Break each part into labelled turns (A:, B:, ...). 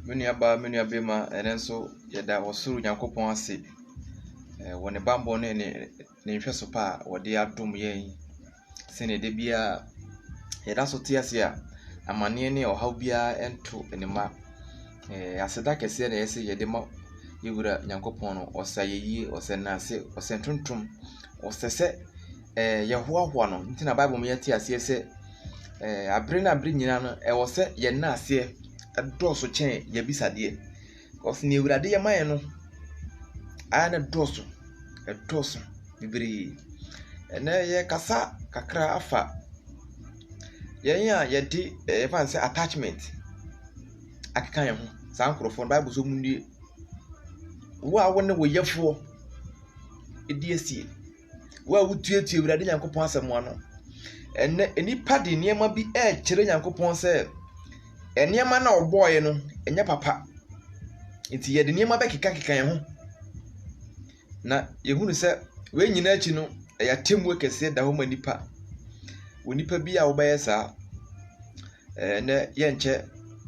A: menu abema enenso yeda wosuru Nyankopon ase wone bambo ne nhwe so pa wode adom yen sene de bia yeda so te ase a amane ne ohaw bia ento enema aseda kese na yese yede ma yewura Nyankopon no osayeyi osenase osentuntum osese yehoahoa no ntina Bible me yete ase ese abre na abre nyina no wose ye na ase doso chen ya bisade cause ne ewurade ye man no ana doso bibiri ene ye kasa kakra afa ye ya ye di fan say attachment akeka ye ho sa nkrofo Bible so munnie wo a wone wo yefo edi asie wo a wutuetu ewurade Nyankopon asem ano ene enipa de niema bi kire Nyankopon se eniema na oboye no enya papa nti ye de niema be keka ye ho na yehunu se we nyina achi no ya temu kese da ho manipa wonipa bi a wo baye sa ne ye nche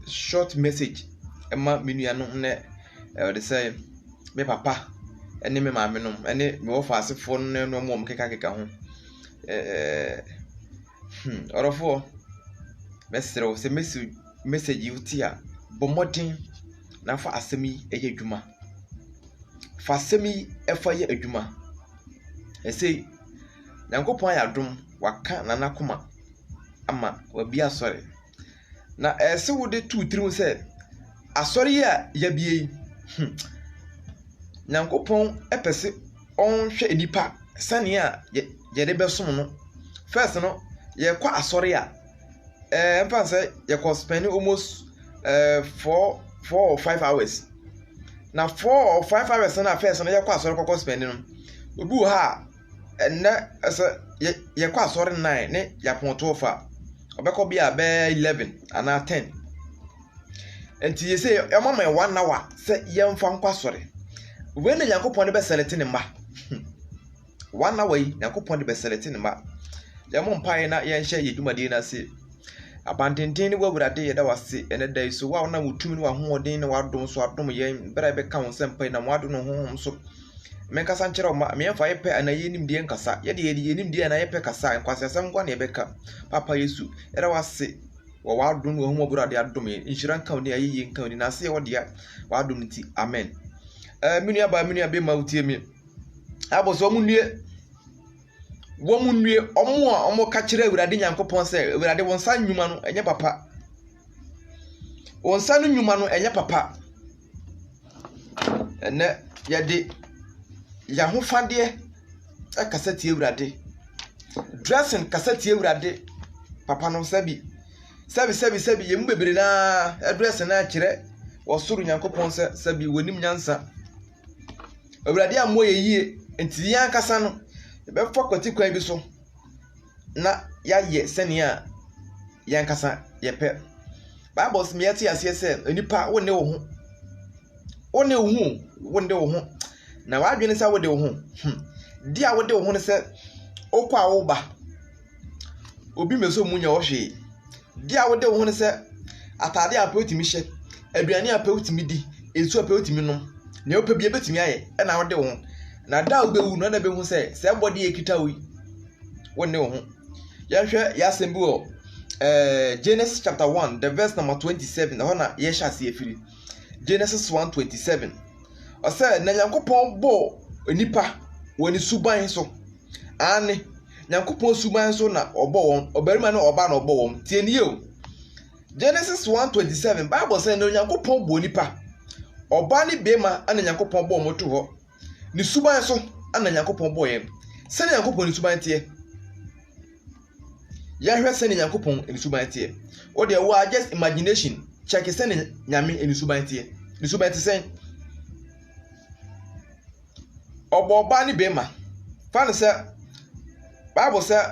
A: short message ema menua no ne de say me papa ene me maame no ene me wo fa asefo no no mo keka ho orofo mesero se message yutia bomodin na fa asemi eye adwuma fa asemi efa ye adwuma ese Nyankopon ya dom waka nanakoma ama wabi asore na ese wode 2-3 se asore ya bie Nyankopon epese onhwe enipa sane a ye de besom no first no ye kwa asore a mfa say ye ko spend almost 4 or 5 hours na 4 or 5 hours na first no ye kwa asore kokko spend no obi wo ha na asa ye kwa asore 9 ne ya ponto fa obekọ bia be 11 ana 10 enti ye say e mama 1 hour say ye mfa nkwa asore we na Nyankopon be select ne ma 1 hour yi Nyankopon be select ne ma ya mo mpae na ye nhye ye dwumade na se abandenden ni wawurade ye da wase ene dai so wa na mutumi ni wa hoodin ni wadom so adom ye bra be ka won sempai na wado no honhom so menkasa nkyere ma me mfa ye pe anaye nim die nkasa ye de nim die na ye pe kasa nkwasesem kwa na ye beka papa Yesu era wase wa wadom wo homo burade adom ye nshira nka oni ayiye nka oni na se ye wode wadom nti amen minu aba be mautie mi aboso munue wo munue omo ka kire ewurade Nyankopon se ewurade wonsa nnwuma no enye papa wonsa no nnwuma no enye papa ene yede ya ho fade akasati ewurade dressing kasati ewurade papa no sabi ye mbebere na address na kire wosuru Nyankopon se sabi wonim nyansa ewurade amoye yie enti yan kasa no be fokoti kwan bi so na ya ye senia yan kasa ye pe Bible me yati ase enipa wonne wo ho na wadwene sa wode wo ho dia wode wo ho ne se okwa wo ba obi meso munya wo hwe dia wode wo ho ne se atade apa otimi hye aduane apa otimi di ensu apa otimi nom na opa bia betimi aye e na wode wo ho na da obewu no na be hu se body ekita wi wonne wo ho ya hwe ya sembi wo Genesis chapter 1 the verse number 27 na hona ye hya se efiri Genesis 1:27 o se na Nyankopon bo enipa woni suban so ane Nyankopon suban so na obo won obarima na oba na obo won tie ni o Genesis 1:27 Bible say na Nyankopon bo enipa oba ni bema ana Nyankopon bo moto ho ni suban so ana Nyankopon bo yem se Nyankopon ni suban tie ya hwe se Nyankopon ni suban tie o de wa just imagination check se nyame ni suban tie ni suban tie sen oba ni bema fan se Bible say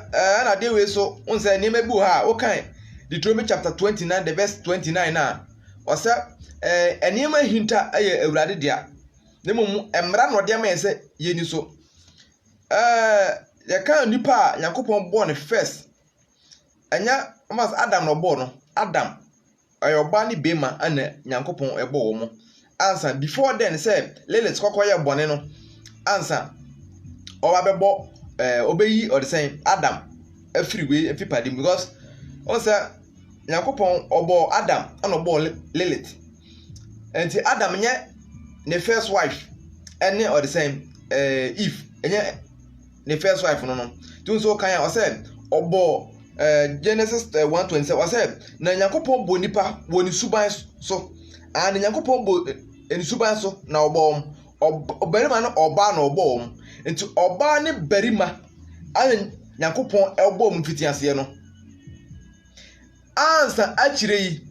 A: na de we so unse ni mebu ha o kan Deuteronomy chapter 29 the verse 29 na o se eniema hinta aye ewurade dia nemum emra no de ma se yeni so ye kan nipa Nyankopon born first enya mas Adam no born no Adam oba ni bema ana Nyankopɔn ebo wo mo ansa before then say Lilith kokoye bone no ansa oba bebo obeyi or the same Adam afiri we afipadim because on say Nyankopɔn obo Adam and obo Lilith and Adam nye the first wife and or the same Eve enye the first wife no tun so kan ya say obo Genesis 1:27 was said na Nyankopɔn bo nipa woni suban so and Nyankopɔn bo eni suban so na obo obarima no oba na obo nti oba ne barima an Nyankopɔn elbo mu fitiase no ansa akire yi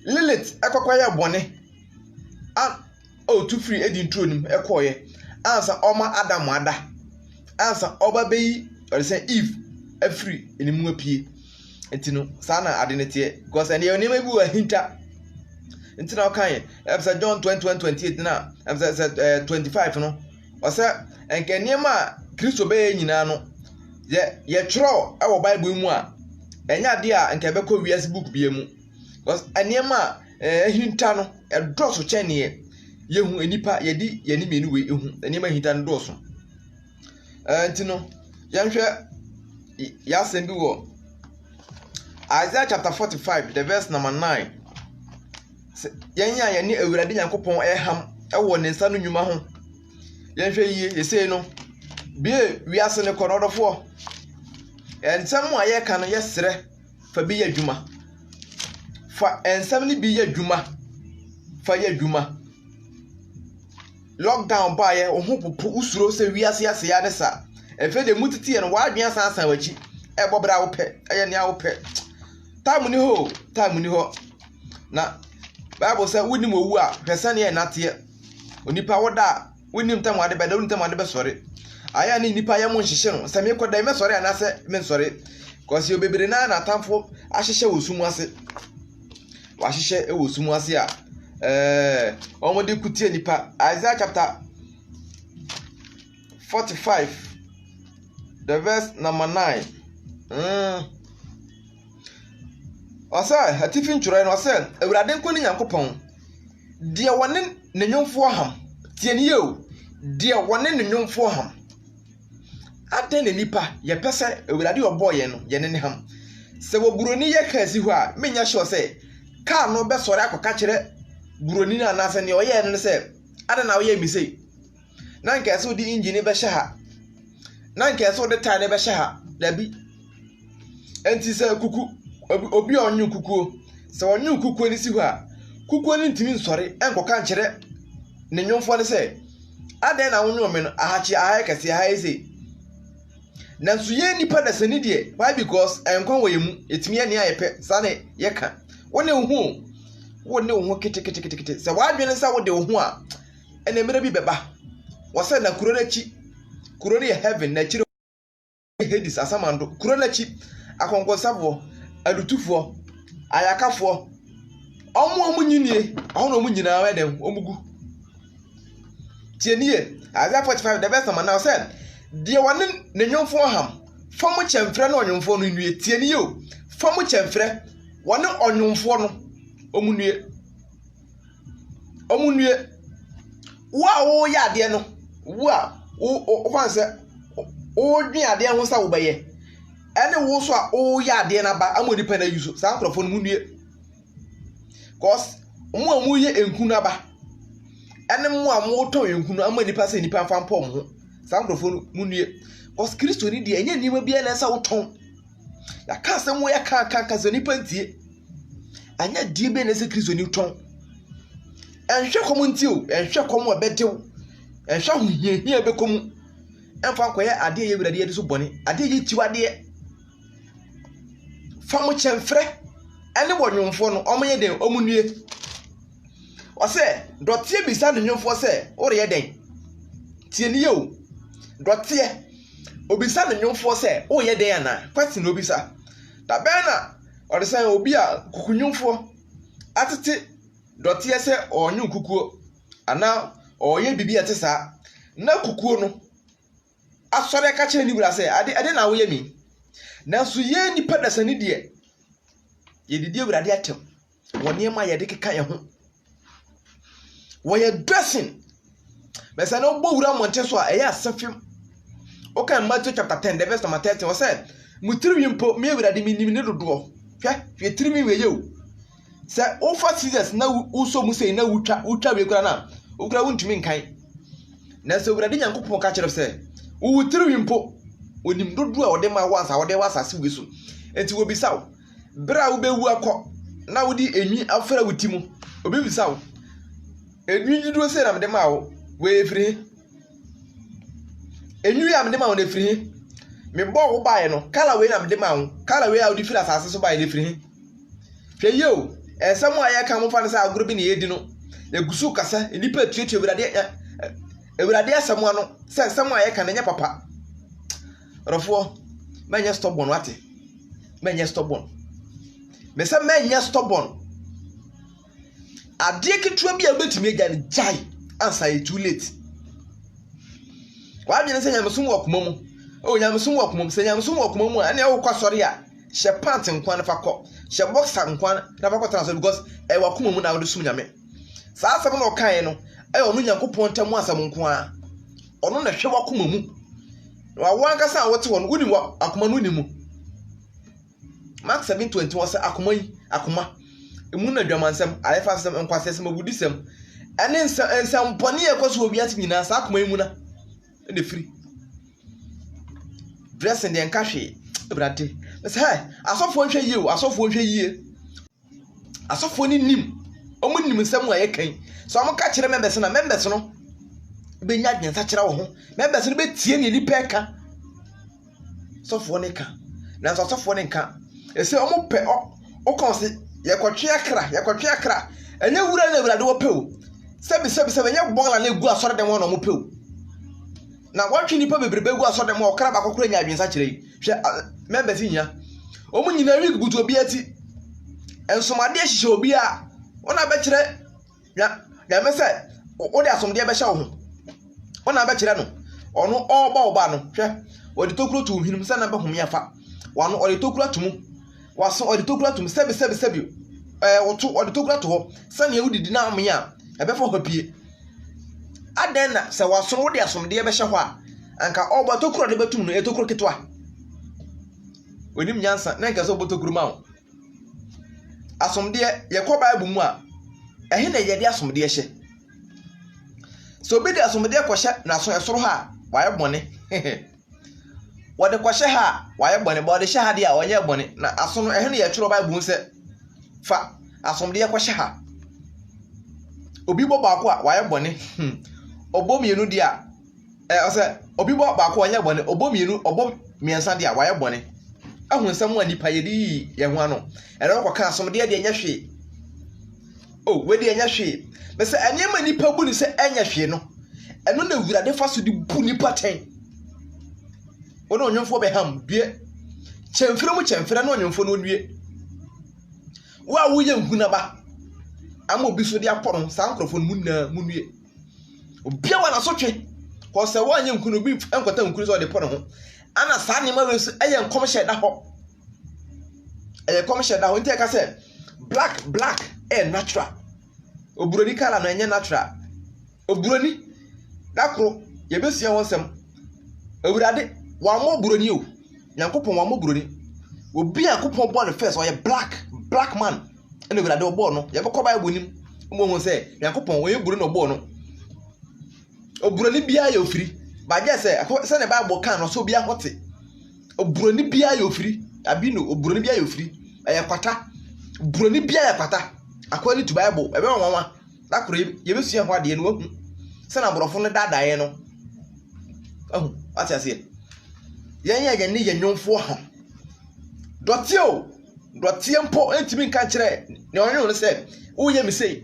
A: Lilith ekwakwaya bone an o tu free edi ntro nim ekoye ansa oma Adam ada ansa oba beyi or say Eve afri enimu apie enti no saa na ade ne tie because ene oni ma bi wa hinta enti na okan episode John 20:28 na episode 25 no o say enke niema Kristo be nyina no ye tro e wo Bible mu a enya de a enke be ko wiase book bie mu because eniema hinta no e doso chene yehu enipa yedi yeni menu we ehu eniema hinta no doso enti no yanhwe Yasen bi wo Isaiah chapter 45 the verse number 9 yenya ye ni Awurade Nyankopɔn eham ewo ne nsa no nnwuma ho yenhwe yie yesei no bie wiase ne korodofo ensem a ye ka no yesere fa bi ye dwuma fa ensem ni bi ye dwuma fa ye dwuma lockdown ba ye wo ho popo usuro se wiase ase ya ne sa efe de mutiti ye no wadwen sansan wachi ebobra wo pe eye ne wo pe time ni ho na Bible say wonim owu a hwese ne ye nate onipa woda wonim tam ade beda wonim tam ade be sore aya ni nipa ye mo nhihye no se me koda me sore ana se me sore cause obebere na atamfo ahyehye wosumu ase wa hyehye e wosumu ase a omode kutie nipa Isaiah chapter 45 the verse number 9 Osa hatifi ntworo no osa Awurade nko ni Nyankopɔn de wone ne nwomfo ham tie ne yo de wone ne nwomfo ham aden ne nipa ye pese Awurade oboye no ye ne ham se wo buroni ye ka si ho a menya sure se ka no be sore akoka kire buroni na anase ne oye ne se ada na oye mi sei na nke se odi engine be hye ha na nke se odi tire be hye ha dabi enti se kuku obi onyu kukuo se onyu kukuo ni si ho a kukuo ni ntimi nsore enkoka nkire ne nwomfo ne se ada na wonyo me no ahachi ahekase ahese nanso ye nipa da sani de why because enkon wo yemu etimi ye ne ayepe sane ye ka wone wo kete se wadwene sa wo de wo ho a ene mere bi beba wo se na kuro na chi kuro ne heaven na chire Hades asamando kuro na chi akonkosabo adutufo ayakafo omo nyinie ahono omo nyina we dem omugu tienie Isaiah 45 the verse number now said de wone ne nwomfo ham famu chemfre na onwomfo no nwie tienie o famu chemfre wone onwomfo no omunwie wa wo ya de no wa o fanse o dwen ade ho sa wo beye ene wo so a o ya ade na ba amodi pa na yuso sa nkrofo no munwie cause mo amu ye enku na ba ene mo amu to enku no amodi pa se nipa fa mpom ho sa nkrofo no munwie cause Kristo ni de enye nima bia na sa wo ton ya ka se mo ya ka se nipa ntie anya die be na se Kristo ni ton enhwe komo ntie o enhwe komo obedew enhwe ho hia be komo emfa koye ade ye Awurade ye so bone ade ye tiwade famu chemfre ene wonwomfo no omoye den omunue ose dotie bisa no nwomfo se ore ye den tie ni yo dotie obisa no nwomfo se o ye den ana question obisa da bena ore say obi a kukunwomfo atete dotie se onyu kukuo ana oye bibi atesa na kukuo no asore ka kire ni wura se ade na wo ye mi nanso ye nipa dasani de ye didi Awurade atem Woni ma yede keka ye ho. Wo ye dressing. Besa no bo wura monte so a eye asafim. Okay, Matthew chapter 10, the verse number 30 was said, Mutiri mpo me wurade mi nim ne dodo. Hwe tiri mi weye o. Se ofa scissors na uso mu sei na utwa we kura na. Okura wuntumi nkan. Na se wurade Nyankopon ka kire se, wo tiri mpo onim dodo a ode ma wansa ode wasase wesu. Enti wo bisaw. Bra wo bewu akọ na wo di enwi afra wuti mu. Obi bisaw. Enwi nyido se na me de ma wo we efiri. Enwi am de ma wo na efiri. Me bo wo bae no kala we na me de ma wo. Kala we a wo di fira asase so bae na efiri. Hwe yo, ensem a ye ka mo fa ne sa agoro bi na yedi no. Egusu kasa, enipa tuetue Ewurade asem ano, se ensem a ye ka na nya papa. Rofo, menya stubborn wate. Menya stubborn. Me se menya stubborn. Ade ketua bi a betumi agya ne jai ansa e too late. Wa dwene se nyamsum wo koma mu. O nyamsum wo koma mu, se nyamsum wo koma mu ane wo kwasori a she pant nkwan fa kọ. She boxer nkwan na fa kọ transfer because e wa koma mu na wo sum nyame. Sa asem na okan no, e onu Nyankopon ntamu asem nkwan. Onu na hwe wa koma mu. Wa wankasa wote won woni wa akoma no ni mu. Mark 7:21 say akoma yi akoma emu na dwamansem alefa asem nkwasesem abudisem ene nsam pone yekoso obi ati nyina sa akoma emu na e free dressing de nkahwe brate say hey asofo nhwe yie o asofo nhwe yie asofo ni nim omu nim nsem a yekan so am ka kire members na members no be nya dwensa kire wo ho members no be tie ne ni peka sofo ne ka na sofo ne ka ese omu pe o kon se yakotwe akra enye wura na ewurade wo pe o sebi enye bogla na egu asore dem wo no mo pe o na watwe nipa bebrebe egu asore dem wo kra ba kokoro nya adwensa kire yi hwe members nya omu nyina wi gubutu obi ati ensomade ahihye obi a ona be kire ya me se o de asomde be hye wo ho ona be kire no ono oba no hwe o de tokuro tu hinum se na be hom yafa wano o de tokuro atumu waso o de tokura tum sebi wotu o de tokura to ho sane ewudidi na amya a ebe fo hapie aden na se waso wo de asomde be hye ho a anka obo tokura de betum no etokuro ketwa onim nyansa na nka so obo tokuru ma wo asomde ye ko bible mu a ehe na ye de asomde hye so bi de asomde ko hye na so esoro ha wa ye bone wode kwahye ha waye bone bode hye ha de a onye bone na aso no ehne ye twiro bible se fa asomde ye kwahye ha obi bo baako a waye bone obom yenu de a ose obi bo baako onye bone obom yenu obom miensa de a waye bone ahun a nipa ye di ye ho ano ere ko ka asomde de enya hwe o we de enya hwe be se enema nipa bu ni se enya hwe no eno na wurade fa so di bu nipa ten ono onwemfo be ham bie chemfire no onwemfo no nwie wa wo ye nhuna ba ama obi so de aporo sa nkrofo mu na mu nwie obia wa na so twe ko se wa anye nkunu obi enkota nkunu so de poro ho ana sa ne ma we so eye nkom hye da ho eye kom hye da ho ntia ka se black natural oburoni kala no enye natural oburoni dakro ye besia ho sem ewurade wa mo buroni o Nyankopon wa mo buroni obi Nyankopon born first o ye black man ene ewurade o born no ye be ko bible nim mo ho se Nyankopon wo ye buroni o born no o buroni bia ye ofiri ba je se ne bible kan no so bia hote o buroni bia ye ofiri abi no o buroni bia ye ofiri ye kwata buroni bia ye kwata according to bible e be wonwa dakoro ye be sua ho ade no wahu se na borofo no dadaye no ati ase ye ni ye nyomfo ha dotie mpo entimi nka kire ne onye no se wo ye mi sei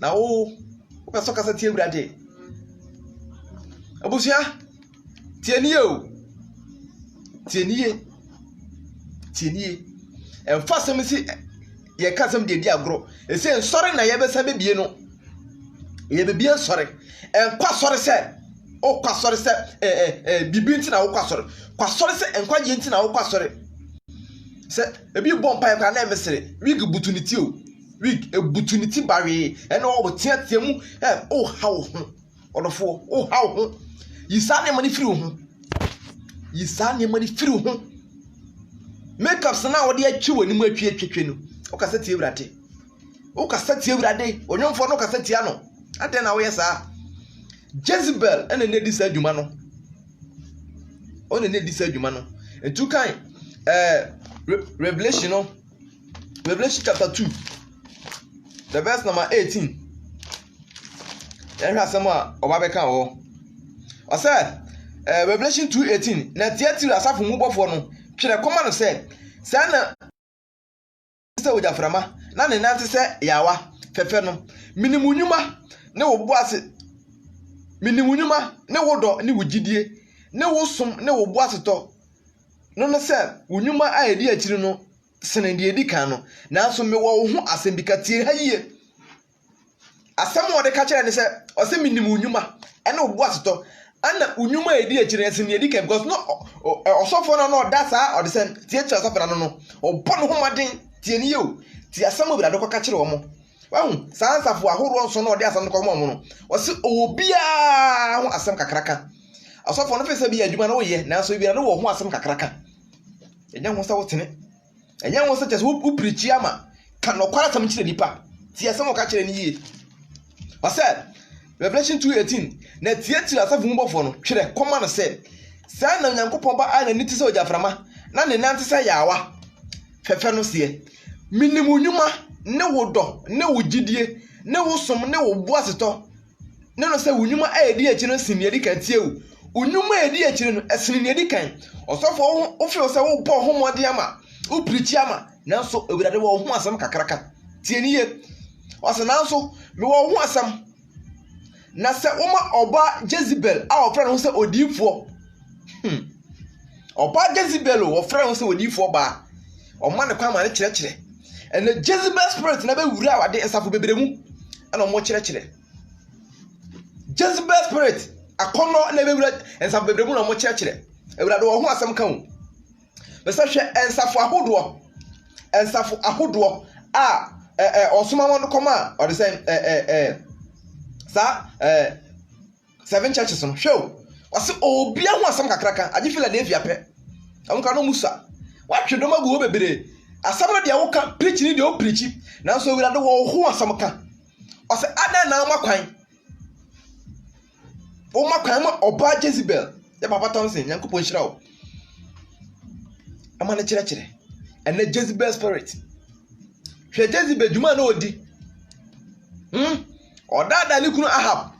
A: na wo be so kasa tie Ewurade abusia tie nie emfa sem si ye kasem de di agro e se nsori na ye be sa be bie no ye be bie nsori enkwa sori se o kwasori se bibi nti na wo kwasori se enkwaje nti na wo kwasori se ebi bom pa kwa na mesere wig butuniti o wig butuniti bare ene o tiatia mu o hawo ho odofo o hawo ho yisa ne mani firi ho yisa ne mani firi ho makeup sana wo de atwi wani mu atwi no o kasa tie brate o kasa tie brade onyomfo no kasa tie no ade na wo yesa Jezebel ene ne di sa adwuma no one ne di sa adwuma no entu kan Revelation chapter 2 the verse number 18 ehwa sama obabeka wo o say Revelation 2:18 na tiatiri asafo mu bofo no twere koma no say na se ojaframa na ne nante se yawa fefe no minimunyuma ne wo boase minimunyuma ne wodo ne wugidie ne wosom ne wo boase to no se unyuma a edi akiri no sene de edi kan no nanso me wo ho asem bi katie haye asem wo de ka kire ne se o se minimunyuma ene wo boase to ana unyuma edi akiri sene edi kan because no osofo no that or the sen tie kire osofo no obo no ho maden tie ni yo tie asem obi da ko ka kire wo mo wahu sansafo ahoro nso no de asem ko mo no o se obia ho asem kakraka asofo no fese bi adwuma no wo ye nanso bi no wo ho asem kakraka enya ho sa wotene enya ho sa chese wo preach ama kan no kwara sam kire nipa tie asem o ka kire ni ye o se Revelation 2:18 na tie tira asafo mu bofo no twere koma no se sa na nyankopon ba ana niti se ojaframa na ne nante se yawa fefe no se minimunyuma ne wodo ne wugidie ne wosom ne wo boaseto ne no se wunyuma edi echi no sini edi kan tie u unyuma edi echi no esini edi kan osofo o fe se wo bo ho mode ama o preach ama nanso ewurade wo ho asam kakraka tie ni ye o se nanso me wo ho asam na se oma oba Jezebel a ofra no se odifo oba Jezebel wo ofra no se odifo ba o ma ne kwa ma ne kire and the Jezebel spirit na be wura wade ensafo beberemu ana mo kire Jezebel spirit akono na be wura ensafo beberemu na mo kire ewurade wo ho asem kan o be sa hwe ensafo ahodo a osoma mo no koma or the same sa 7 churches no hwe o se obia ho asem kakraka agi Philadelphia pe amka no musa wa hwe do magu bebere asam no de wo ka preach ni de o preach na so ewurade wo ho asam ka o se ada na makwan o makwan ma oba Jezebel ya papa Thompson yankopon hira wo amane kire and the Jezebel spirit hwe Jezebel djuma na odi odada ni kunu Ahab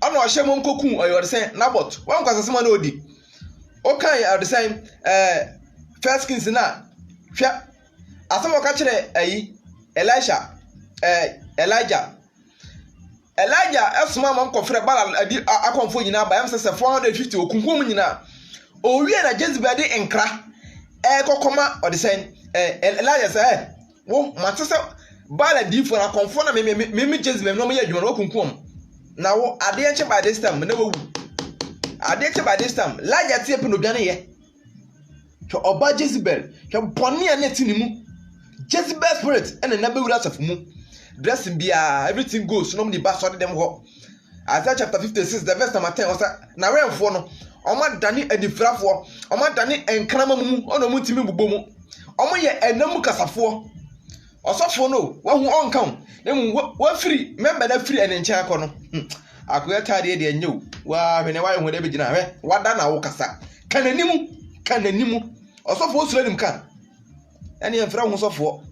A: ana o hye mo nkokun oyorse Nabot wan kwasasema na odi o kan at the same First Kings na hwe asama ka kire ayi Elijah esuma mam kofre bala adi akonfo nyina ba yam sese 450 okunkum nyina o wie na Jezebel de enkra kokoma o de sen Elijah say wo matse bala difo na konfo na me Jezebel no me ya dwuma no okunkum na wo ade enche by this time na wo ade enche by this time Elijah tie pe no dwane ye to oba Jezebel to boni a net ni mu Jezebel spirit ene na be wura asafo mu dressing bia everything goes no me ba so de dem ho Isaiah chapter 56 the verse number 10 osa na renfo no oma dani adifrafo oma dani enkrama mu ono mu ntimi bubo mu omo ye enam kasafo osofo no wa hu onkan na mu wa free member na free ene nchen akọ no akoya tade de enyew wa hwene wa hu de be gina hwe wada na wo kasa kananimu osofo osura nim kan ene enfra hu sofo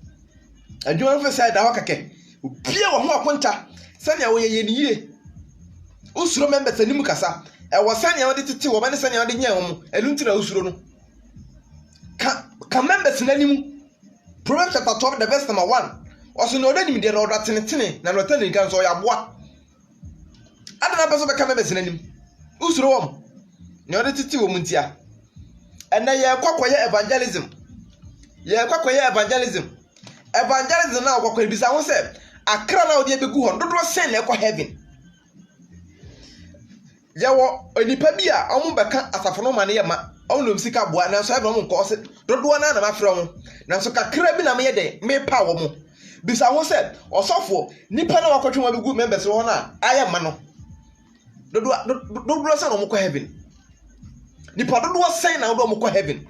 A: adwuma fe side da wakake bia wo ho akonta sane wo ye ni yie usuro member tanim kasa wo sane wo de tete wo bane sane wo de nya wo mu elu ntira usuro no ka members nanimu Proverbs chapter 12 the verse number 1 also no de nim de ro tenetene na no tani kan so ya boa adana beso be ka members nanim usuro wo ne wo de tete wo mu ntia ena ye kwakoye evangelism evangelism na kwakoye bisa ho se akra na odi ebegu ho dodo sen na ekọ heaven yawo onipa bia omo beka asafo no mane ye ma ɔnom sika boa nanso ebe mo nkɔ se dodo na na mafrɛ mo nanso kakra bi na me yede me pa wo mo bisa ho se ɔsɔfo nipa na wakɔtwe mo bigu members ho na ayɛ ma no dodo sa no mo kɔ heaven nipa dodo sɛn na wo mo kɔ heaven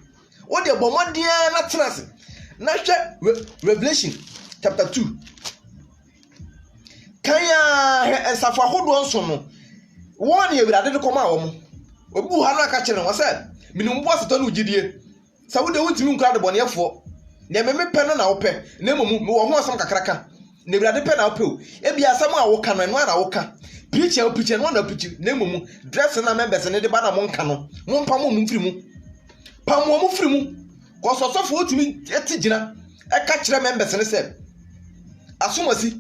A: wo de bomodia na tenase na hwɛ Revelation chapter 2 kanya ensafo ahodo nso no won ye wirade de kɔma wo mo obu ha no aka kyere no sɛ minimbo aseto no gidie sa wo de wontimi nkura de bɔnefo ne me pɛ no na wo pɛ na mmom me wo ho asam kakraka ne wirade pɛ na wo pɛ o ebi asam a wo ka no na wo ka preacher no na preach na mmom dress na members ne de ba na mo nka no mo mpa mo mfiri mu pa mo mfiri mu ko sosofo wotimi eti gina eka kyere members ne sɛ asomasi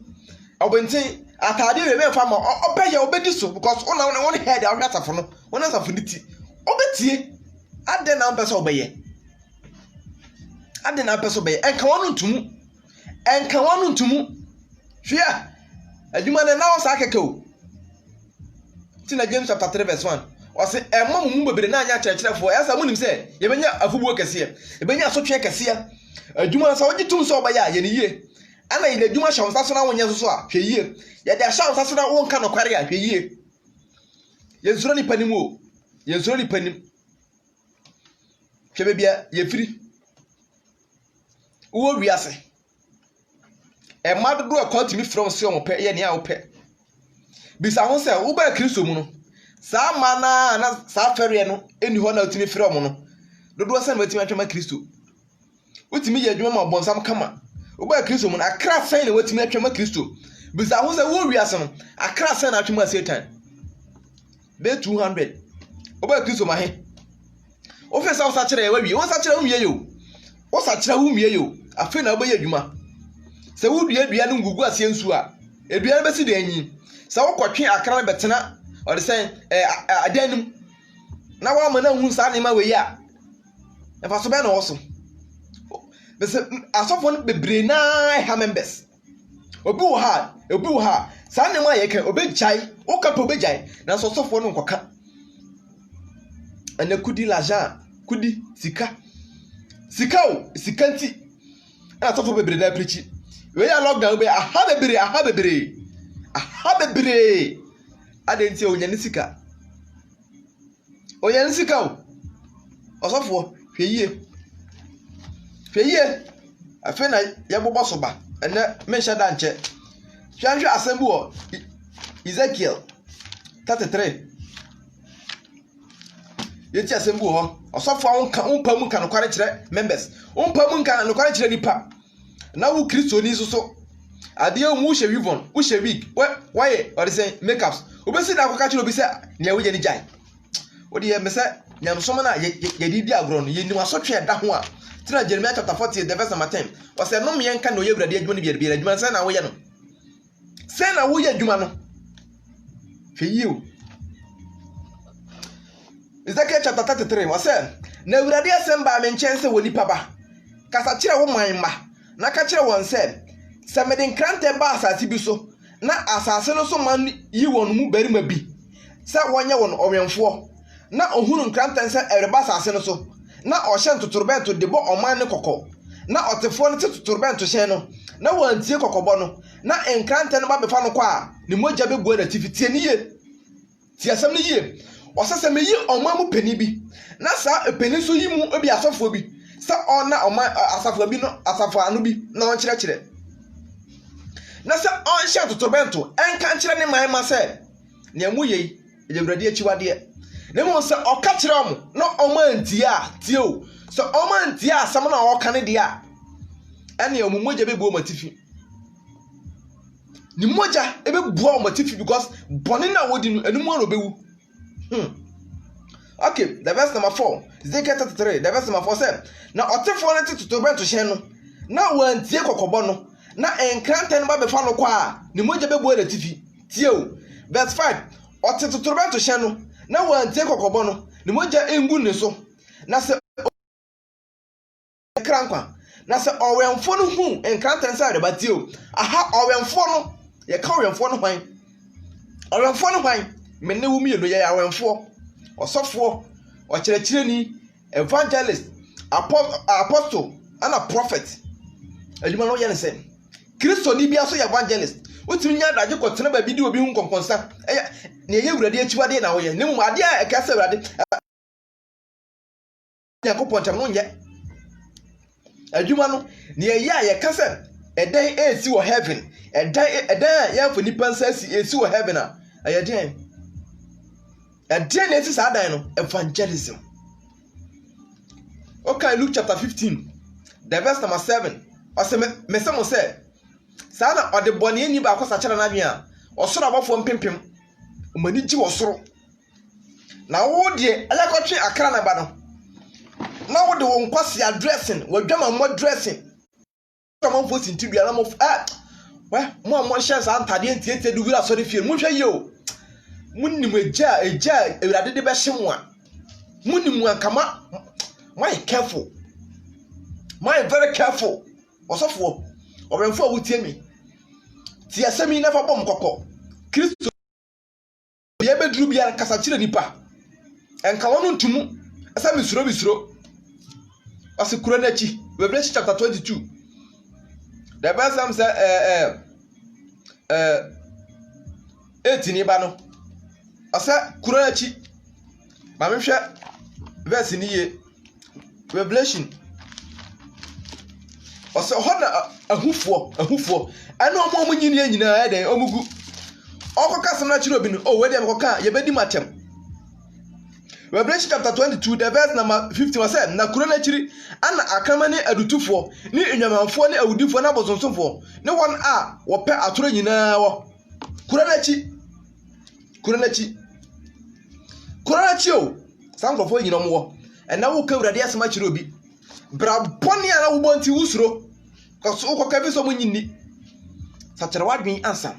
A: obenten atade we me fa ma obeye obedi so because one head awasafo no one asafo ni ti obetie ade na mpɛ sɛ obeye ade na mpɛ sɛ obeye enka wonu ntumu hwia adwuma ne na wo sa keke o tina James chapter 3 verse 1 o se emma mu bebere na anya kyerɛkyerɛfo esa munim sɛ yebenya afubuo kɛse yebenya asotwe kɛse adwuma sa wogi tum sɛ obeye a ye ne yie ana ile adwuma hyɛ wo nsa na wonyɛ so a hwɛ yie ye de hyɛ wo nsa na wonka no kware a hwɛ yie yɛnsuro ni panim o yɛnsuro ni panim hwɛ bebia yɛfiri wo wiase emma dodo akɔntimi from se o pɛ ye ne a wo pɛ bisa ho sɛ wo ba Kristo mu no saa ma na saa fɛre no eni hɔ na utimi frɛ o mu no dodo sɛ na utimi atwema Kristo utimi yɛ adwuma ma bonsam kama wo ba Kristo mu na akra sɛn na utimi atwema Kristo bisa ho sɛ wo wiase no akra sɛn na atwema Satan be 200 wo ba Kristo ma he wo fɛ sɛ wo sa kyerɛ yɛ wawie wo sa kyerɛ wo wie yo wo sa kyerɛ wo wie yo afi na wo bɛyɛ adwuma sɛ wo dua no ngugu ase nsu a edua no bɛsi de anyi sɛ wo kɔtwe akra na bɛtena ɔde sɛ adanum na wa ma na hu sa ne ma we ya ɛfa so bɛ na wo so bɛsɛ asɔfo no bebre na ha members obi wo ha sa ne ma yɛ ka obɛgyai wo ka pa obɛgyai na so asɔfo no nkɔka ana kudi l'argent kudi sika nti ana asɔfo bebre na preach we ya lockdown be aha bebre adenti onyane sika o osofo hweyie afi na yebobo so ba ene menhya da nche hwanhwe asembu o Ezekiel 33 yeti asembu ho osofo unpamu kan kware kire members unpamu kan no kware kire nipa na wo Kristo ni so ade mu hye wivon wo hye wig why or say makeups obesi da akoka kire obi se ne wo je ni jai odi ye mese nyamsom na ye didi agro no ye ni wasotwe da ho a tina Jeremiah chapter 40 the verse number 10 o se no me nka no ye wurade adwuma ni bia adwuma se na wo ye no se na wo ye adwuma no hweyiu Ezekiel chapter 33 o se na wurade asemba me nchense woni paba kasa kire wo man ma na ka kire won se mede nkrante ba asase bi so na asase no so man yi won mu barima bi se wonye won owenfo na ohunu nkrante se ereba asase no so na ohye ntotorbento de bo oman ne kokko na otefo no totorbento hye no na wantie kokkobo no na nkrante no ba befa no kwa ne mogya beguo na tifitie ne ye ti asem ne ye osese me yi oman mu pani bi na sa pani so yi mu obi asofo bi sa ona oman asafo bi no asafo anu bi na on kyerɛkyerɛ na sa on hye totorbento enka nkyerɛ ne man ma sɛ ne amu yei ejewrade achiwade ne mo sɛ ɔka kyerɛ mo na ɔmantie a tie o sɛ ɔmantie asɛm na ɔka ne de a ɛne omumogya bebuo matifi ni mogya ebebuo matifi because bɔne na wodi no enum ɔno bewu okay the verse number 4 Ezekiel 33 the verse number 4 sɛ na ɔtefo no totorbento hye no na wantie kokɔbɔ no na enkrante no ba befa no kwa a ni mogya bebuo na tifi tie o verse 5 ɔte totorbento hye no na wantie kokɔbɔ no ni mogya engu ne so na sɛ krankwa na sɛ ɔwɛmfo no hu enkrante nsa de ba tie o aha ɔwɛmfo no ye ka ɔwɛmfo no hwan ɔwɛmfo no hwan me ne wo mi no ye ɔwɛmfo ɔsɔfo ɔkyerɛkyerɛni evangelist, apostle, and a prophet. Adwuma no yɛ ne sɛ Kristo ni bia so yɛ evangelist. Wotumi nya adagye kɔtena ba bi di obi hu konkonsa. Ne yɛ wurade akyiwade na wo yɛ. Ne mu ade a ɛka sɛ wurade Yakopɔn tam no nyɛ. Adwuma no ne yɛ a yɛka sɛ ɛdan esi wɔ heaven. Ɛdan yɛ for nipa nsa esi wɔ heaven a ɛyɛ den. Ɛdan na esi saa dan no evangelism. Okay, Luke chapter 15, the verse number 7. Ɔsɛ mesɛ mo sɛ saa na ɔde bɔne ani ba akɔsa kyerɛ n'adwen a ɔsoro abɔfoɔ mpempem ɔmani gye wɔ soro na wo deɛ ayakɔtwe akra na ba no na wo de wo nkwasi addressing wadwama mo dressing mo fo sinti dua na mo mo hyɛ saa ntade ntientie du wura sɔre fie mo hwɛ yi o munnim egya ewurade de bɛhye mo a munnim ankama my careful my very careful osofo obenfo awutie mi ti asemi na fa bom kokko Kristo ye beduru bia kasa kire nipa enka wono ntumu asa bisuro asikura nachi Revelation chapter 22 the verse am say 18 ba no asa kura nachi ma me hwe verse ni ye Revelation ɔsɛ hɔ na ahufoɔ ɛna ɔmo nyini nyinaa ɛdɛn ɔmugu ɔkɔka sɛm na kyerɛ obi no wɛde amkɔka yɛbɛdi matem Revelation chapter 22 the verse number 15 ɔsɛ na kuro na kyiri ana akama ne adutufoɔ ne enwamanfoɔ ne awudifoɔ na abosonsomfoɔ ne wɔn a wɔpɛ atoro nyinaa wɔ kuro na kyi o sankrɔfoɔ nyina ɔmo wɔ ɛna wo ka wurade asɛm akyerɛ obi bra bɔne a na wobɔ nti wusuro kɔso wokɔka bi so mo nyinni sakyerɛ wadwen ansa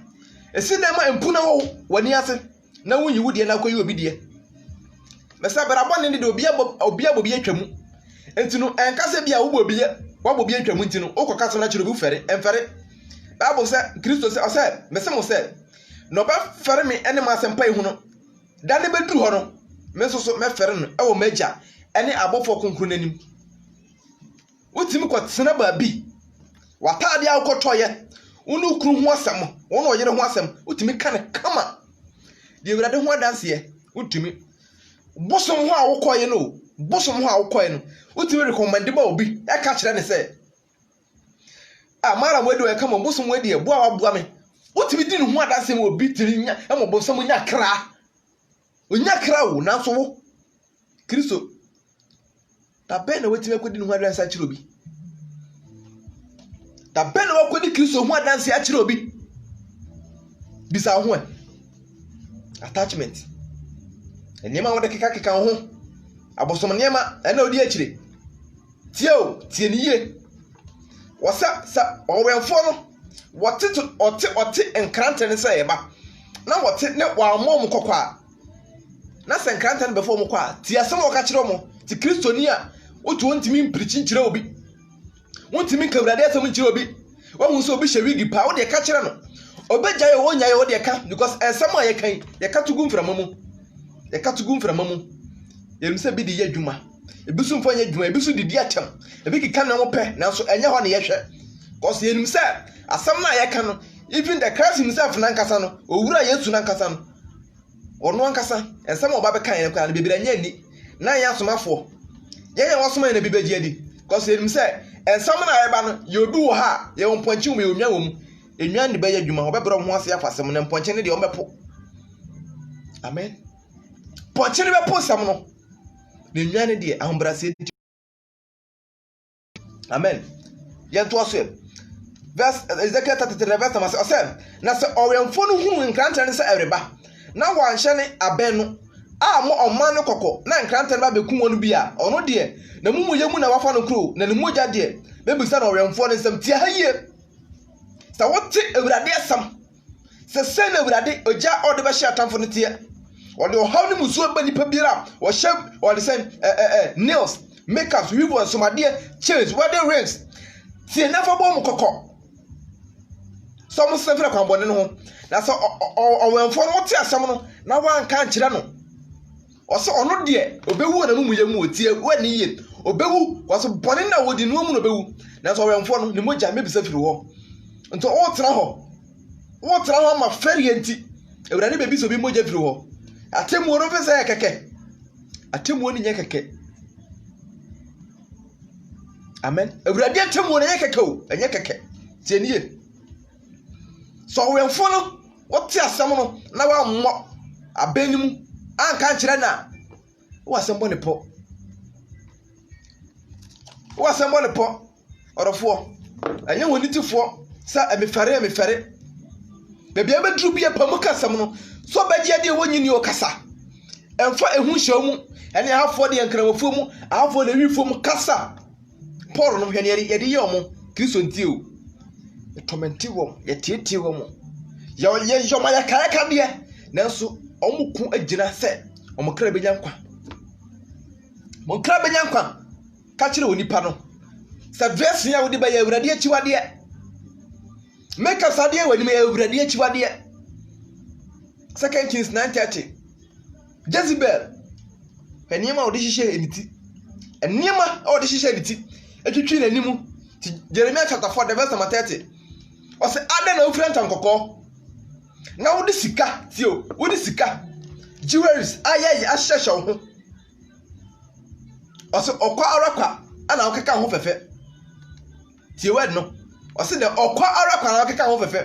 A: esi na ma empuna wo wani ase na wonyi wo de na akɔyi obi de mesa bra bɔne de obi abobi atwamu enti no ɛnkasa bi a wobɔ obi atwamu enti no wokɔka sɛm na kyerɛ obi fɛre ɛmfɛre Bible sɛ Kristo sɛ ɔsɛ mese mo sɛ no ba fɛre me ene ma asɛmpa ihu no da ne beduru hɔ no me nso so mɛfɛre no ɛwɔ magya ene abɔfo konkro nanim wotimi kɔtena baabi wataade a wokɔtɔyɛ wonu kru ho asɛm wono ɔyere ho asɛm wotimi ka ne kama de wurade ho adanseɛ wotimi bosom ho a wokɔyɛ no wotimi recommend ba obi ɛka kyerɛ ne sɛ mara wadi ɛka mo bosom wadi ɛboa waboa me wotimi di ne ho adanseɛ mo obi tiri nya ɛmo bosom nya kra onya kra wo nanso wo Kristo da bɛn na wetime akodi ne ho adanse akyerɛ obi da bɛn na wakodi Kristo ho adanse akyerɛ obi bisa ho attachment nneɛma wode keka ho abosom nneɛma ɛna odi akyire tie ne yie wɔsa ɔwɛmfo no wɔte nkrante ne sɛ yɛba na wɔte ne wɔamɔ mu kɔkɔ a na sɛ nkrante ne bɛfɔ mu kɔ a tie asɛm wɔka kyerɛ mo ti Kristo ni a wotu wontimi mpirikyi kyerɛ obi wontimi ka wurade asɛm kyerɛ obi wɔhu sɛ obi hyɛ wigi pa wo de ka kyerɛ no obɛgyae wo nyae wo de ka because ɛsɛm a yɛka to gu mframa mu yɛnim sɛ bi de yɛ adwuma ebi so mfa nyɛ adwuma ebi so didi atam ebi keka na mo pɛ nanso ɛnyɛ hɔ ne yɛhwɛ because yɛnim sɛ asɛm na yɛka no even the Christ himself nankasa no owura Yesu nankasa no ɔno ankasa ɛsɛm a ɔba bɛka yɛn kwa no bebira nyɛ ni na yɛ asomafoɔ yɛyɛ wasoma yɛn na bi bɛgye adi because yɛnim sɛ ɛsɛm na yɛba no yɛ obi wɔ ha yɛ wɔ mpɔnkye mu yɛ onwa wɔ mu enwa ne bɛyɛ adwuma ɔbɛbrɛ ho ase afa asɛm na mpɔnkye ne deɛ ɔmɛpo amen pɔnkye ne bɛpo asɛm no na enwa ne deɛ ahombrase amen yɛnto aso verse Ezekiel 33 verse number 7 na sɛ ɔwɛmfo no hunu nkrantɛ ne sɛ ɛreba na wanhyɛ ne abɛn no a mo ɔman no kɔkɔ na nkrantɛ no ba beku wɔn bi a ɔno deɛ na mumu yɛ mu na wafa no kuro na ne mogya deɛ bebisa na ɔwɛmfo no nsɛm tie ha yie sɛ wote awurade asɛm sɛ sɛ na awurade ogya ɔde bɛhyɛ atamfo no tie ɔde ɔhaw ne musuo ba nipa biara ɔhyɛ ɔde sɛ nails makeups weave nsomadeɛ chains wedding rings tie nafa bɔ mu kɔkɔ so mo sɛ fira kwanbɔne no ho na sɛ ɔwɛmfo no wote asɛm no na wanka nkyerɛ no ɔse ɔno de obewu na mu yemu otie wani ye obewu waso bɔne na wodi no mu no obewu na so ɔwɛmfo no ne mogya mebisa firi hɔ nto ɔtra hɔ ma fɛre enti ewurade bebi so bi mogya firi hɔ atemu no fese ya keke atemu ni nye keke amen ewurade atemu no nye keke o enye keke tie nie so ɔwɛmfo no wote asɛm no na wa mmɔ abanimu anka nkyerɛ na wo asɛm bɔ ne pɔ ɔrɔfoɔ ɛnyɛ woni tifoɔ sa emefare bebia bedru bia pamu kasɛm no so bɛgye de wonyini o kasa ɛmfa ehu hyɛ mu ɛne ahafoɔ de nkramofo mu ahafoɔ de wifo mu kasa Paul no hwɛ ne yɛde yɛ ɔmo Kristo ntie o etomenti wɔ yɛtietie wɔ mo yɛ yɔma yɛ kaaka deɛ nanso ɔmo ku agyina sɛ ɔmo kra benya nkwa ka kyerɛ onipa no sɛ dress ya wodi ba yɛ awurade akyiwadeɛ make us adeɛ wɔ nim yɛ awurade akyiwadeɛ 2 Kings 9:30 Jezebel eniyama odi hihye eniti eniyama odi hihye eniti etwitwi n'animu Jeremiah chapter 4 verse 30 ɔsɛ ada na ofura ntankɔkɔ na wodi sika tio wodi sika jewelries ayɛ ahyɛhyɛ wo ho ɔsɛ ɔkɔ arakwa ana ɔkeka ho fɛfɛ tie word no ɔsɛ de ɔkɔ arakwa ana ɔkeka ho fɛfɛ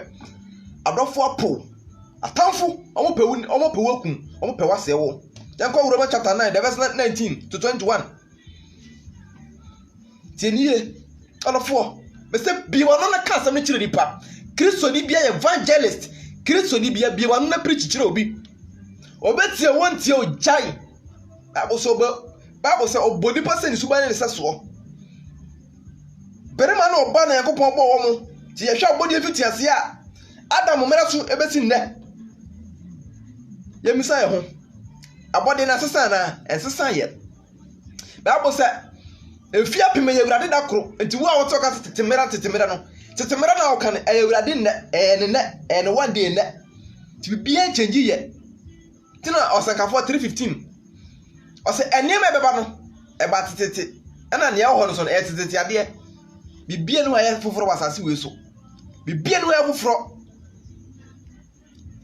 A: adɔfo apo atamfo ɔmo pewu akun ɔmo pewu asɛwo yankɔ Romans chapter 9 verse 19 to 21 tie nie ɔlɔfo bɛsɛ biwano na ka asɛm no kyerɛ nipa Kristo ni bia evangelist Kristo ni bia biwano na preach kyerɛ obi obetie wontie ojai Bible say obodi pa se ni suba ne se so berema na oba na yakopon bɔ wɔ mo ti yɛhwɛ obodi afiti ase a Adam mera so ebesi nnɛ yemisa yɛ ho abɔde na sesa na ensesa yɛ Bible say efia peme yɛ wurade da koro enti wo a wɔtɔ ka tetemera no tetemera na wo kan ɛyɛ wurade nnɛ ne one day nnɛ ti bibia change yɛ tina ɔsankafo 3:15 ɔsɛ enema beba no eba tetete ɛna ne ɛwɔ no so no tetete adeɛ bibia no ayɛ foforo wasase we so bibia no ayɛ foforo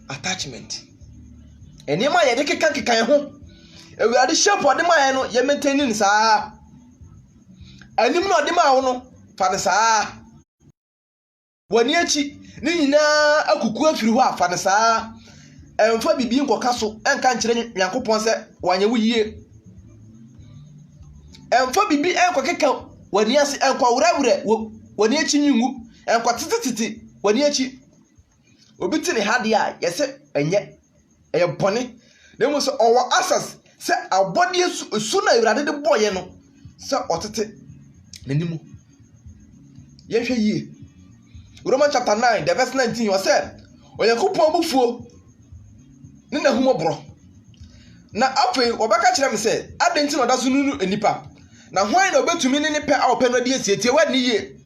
A: attachment enema yɛ de keka ho ewurade shape ɔde ma yɛ no yɛ maintain ni saa anim no ɔde ma wo no fa ne saa wani achi ne nyinaa akuku afiri hɔ afa ne saa ɛmfa bibi nkɔka so ɛnka nkyerɛ Nyankopɔn sɛ wanyɛ wo yie ɛmfa bibi ɛnkɔkeka wani ase ɛnkɔwurawura wani achi nyingu ɛnkɔtetetete wani achi obi te ne hade a yɛsɛ ɛyɛ bɔne na mu sɛ ɔwɔ access sɛ abɔde su na Awurade de bɔyɛ no sɛ ɔtete n'animu yɛhwɛ yie Romans chapter 9 verse 19 ɔsɛ Onyankopɔn bufuo ne na humɔborɔ na afei wɔbɛka kyerɛ me sɛ adɛnti na ɔda so nunu enipa na hwan na obetumi ne pɛ a ɔpɛ no adi esie tie wadi yie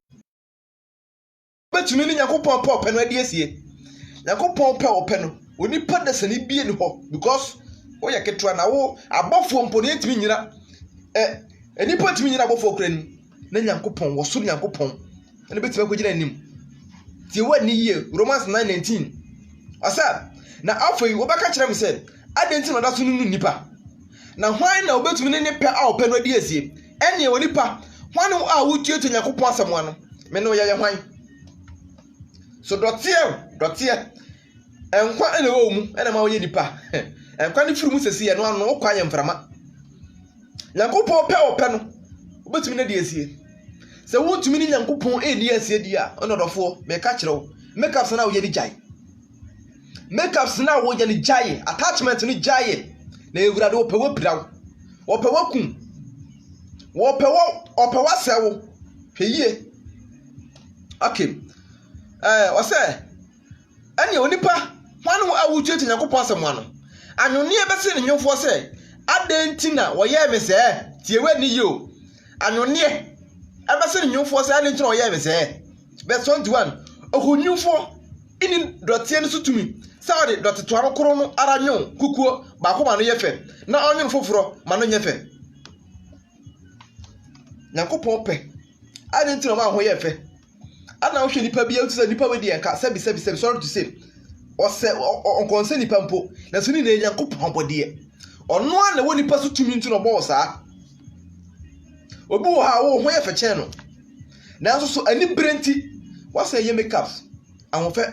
A: obetumi ne Nyankopɔn pɛ ɔpɛ no adi esie Nyankopɔn pɛ ɔpɛ no onipa da sani bie ne hɔ because wo yɛ ketewa na wo abɔfo mpo ne etimi nyina enipa timi nyina abɔfo kura ni na Nyankopɔn wɔ so Nyankopɔn na betimi akɔgyina anim tie wadi yie Romans 9:19 ɔsɛ na afei wobɛka kyerɛ me sɛ adɛnti na ɔda so nunu nipa na hwan na obetumi ne pɛ a ɔpɛ no adi esie ɛne wɔ nipa hwan a wotuatua Nyankopɔn asɛm ano me ne yɛ hwan so dɔteɛ ɛnkwa ɛna wɔ mu ɛna ma wɔyɛ nipa ɛnkwa ne firi mu sɛsi yɛ no ano wokɔ ayɛ mframa Nyankopɔn pɛ ɔpɛ no obetumi ne di esie sɛ wotumi ne Nyankopɔn ɛdi esie di a ɔno dɔfoɔ mɛka kyerɛ wo makeup sana wo yɛ di gyae makeups na wo yɛ ni gyae attachment ni gyae na Awurade wo pɛ wo piraw wo pɛ wo kun wo pɛ wo sɛwo hwɛ yie okay ɔsɛ ɛne onipa hwan ho a wotuatua Nyankopɔn asɛm ano anwone bɛse ne nwofo sɛ adɛnti na wɔyɛ me sɛ tie wani yo anwone ɛbɛse ne nwofo sɛ adɛnti na wɔyɛ me sɛ verse 21 ohunwufo ini dɔteɛ no so tumi Saudi dot to our corono aranyo, kuku, Bakuma no yefe, na onion fofro, mano yefe. Yanko pompe. I didn't know about yefe. I now should nipa be out to the nipa with the anka, sebi, sorry to say. Or say, on concern nipa mpo, na suni ne yanko pompo dear. Or no one the one nipa so 2 minutes no boss, ah. Obu ha wo ho yefe channel. Na so ani brenti, what say ye makeups? Ahun fe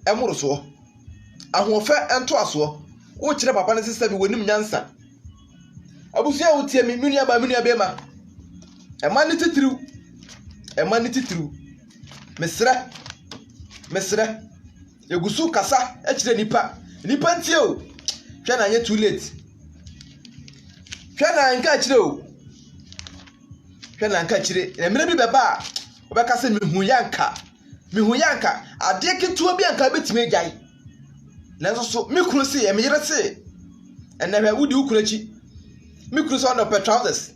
A: emoro so. Ahun fe ento aso. Wo kire papa ne sister bi wonim nyansa. Abusia wo tie mi nua ba ma. E man ni titiriu. Mesra. Egusu kasa e kire nipa ntie o. Hwe na nye too late. Hwe na nka kire o. Hwe na nka kire. Na mire bi beba obeka se mihu yanka. Ade ketuo bi anka betime gyan. Nanso so mikuru se e meyere se. Ena hwe wudi ukurachi. Mikuru se on the trousers.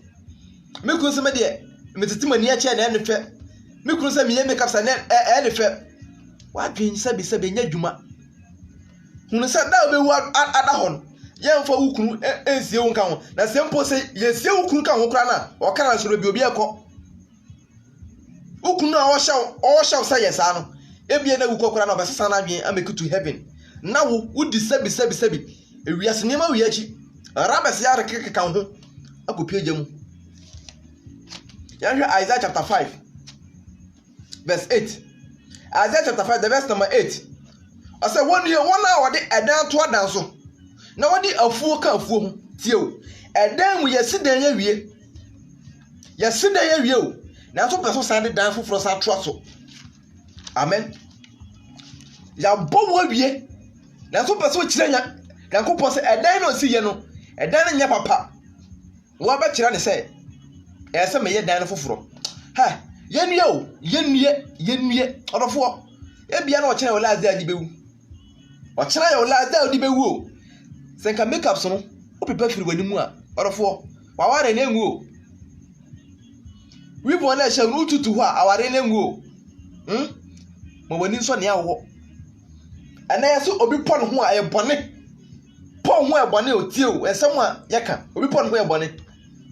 A: Mikuru se me de metiti mani a che na enhwe. Mikuru se miye makeup sa na enhwe. Wadwen se nya dwuma. Hunu se da obewu adahon. Yemfa ukuru ensie wonka ho. Na se mpo se yesie ukuru ka ho kra na o kara so bi obi ekọ. Ukunu a oshaw say yes ano ebie na wukokora na obesesa na adwen ameku heaven na wo udi sebi ewiase nema wi achi rabes ya rekeka ho akopie gemu yanhwe Isaiah chapter 5 verse 8 Isaiah chapter 5 the verse number 8 I say one year one hour de edan to adan so na wodi afuo ka afuo ho tie o edan mu yesidan ya wie o na so person sande dan foforo sa troso amen ya bowo wie na so person kiranya yankopon se edan no si ye no edan nya papa wo ba kira ne se e se me ye dan foforo ha yenue odofo e bia na o kira wala azia di bewu o kira ya wala azia di bewu o se nka makeup so no o pepa firi wani mu a odofo wa ware na enwu o we bona sha rututu ho aware na enwu o mo wani so ne awo ana yaso obi pon ho a ebone pon ho ebone otie o ensem a yeka obi pon ho ebone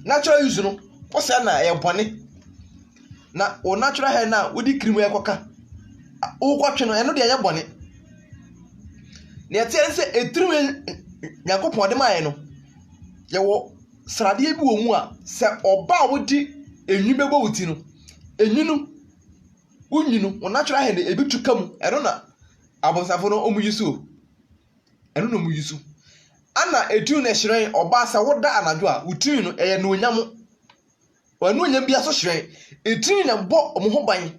A: natural use no o se na ebone na o natural hair na wodi krimu ekoka o kwatwe no eno de anya bone ne atie se etrume yakopon de maye no ye wo srade bi wo mu a se oba wodi enyu bebo wuti no enyu no o natural hair e bitu kam eno na abonsafo no omuyusu eno no muyusu ana etu na hyiren oba sa woda anadwo a utu no eye no onyam wanu onyam bia so hyiren etu na bo omo ban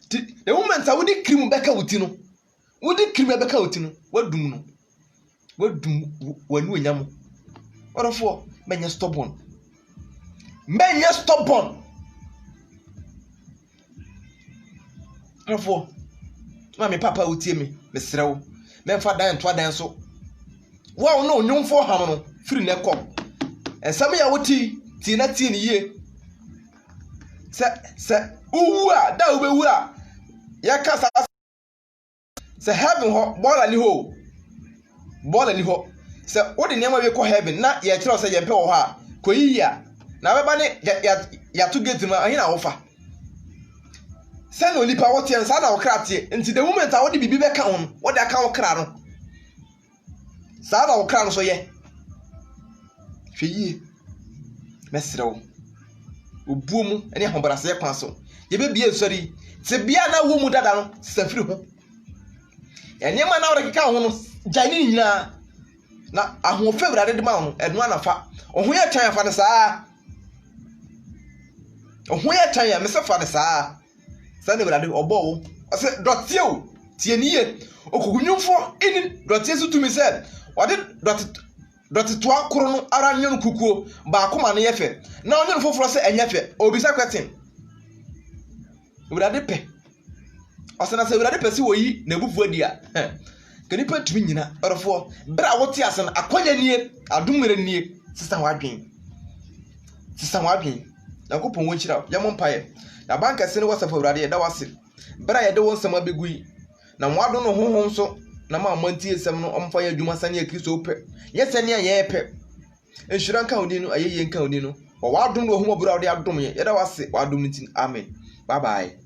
A: the moment a wodi krimu beka wuti no wadum wanu onyam orofo menya stubborn orofo mami papa utie me mesrewo memfa dan to dan so wo no nyumfo ham no firi ne kom ensam ya woti ti na ti ni ye se uwu a da obewu a ya kasa se heaven ho bola ni ho se wodi nema we ko heaven na ye kire se ye mpe wo ha ko yiya na beba ne ya to gate ma ahina wo fa se no lipa wote ensa na wo kratie nti the moment a wodi bibi be ka ho wodi aka wo kra no sa na wo kra no so ye hweye mesrewo obuomu ene ahobrase ye kwan so ye be bia nsori te bia na wo mu dada no safiri ho ene ma na wo keka ho no jani nyina na ahofe wurade de ma ho eno anafa ohun ye tan afa ne saa ohun ye tan ya mesefa ne saa sane wurade obo wo ase dotie o tie niye okugunwumfo ini dotie so tumi said wade dotie to akoro no ara nyon kukuo ba akoma ne yefe na onyon foforo se enyefe obisa question wurade pe osana se wurade pe se woyi na bufu adia kanipa tumi nyina orofo bra wote asen akonya nie adumere nie sisa wadwen yakopon wo chira ya mompaye na banka se ne wasafa wurade da wase bra ye de won sama begui na mwado no honhom so na ma amantie esem no omfa ya adwuma sane ya Kristo pe ye sane ya ye pe enhira nka oni no ayeye nka oni no wa wadom no ho mabura wo de adom ye da wase wadom ntin amen bye bye.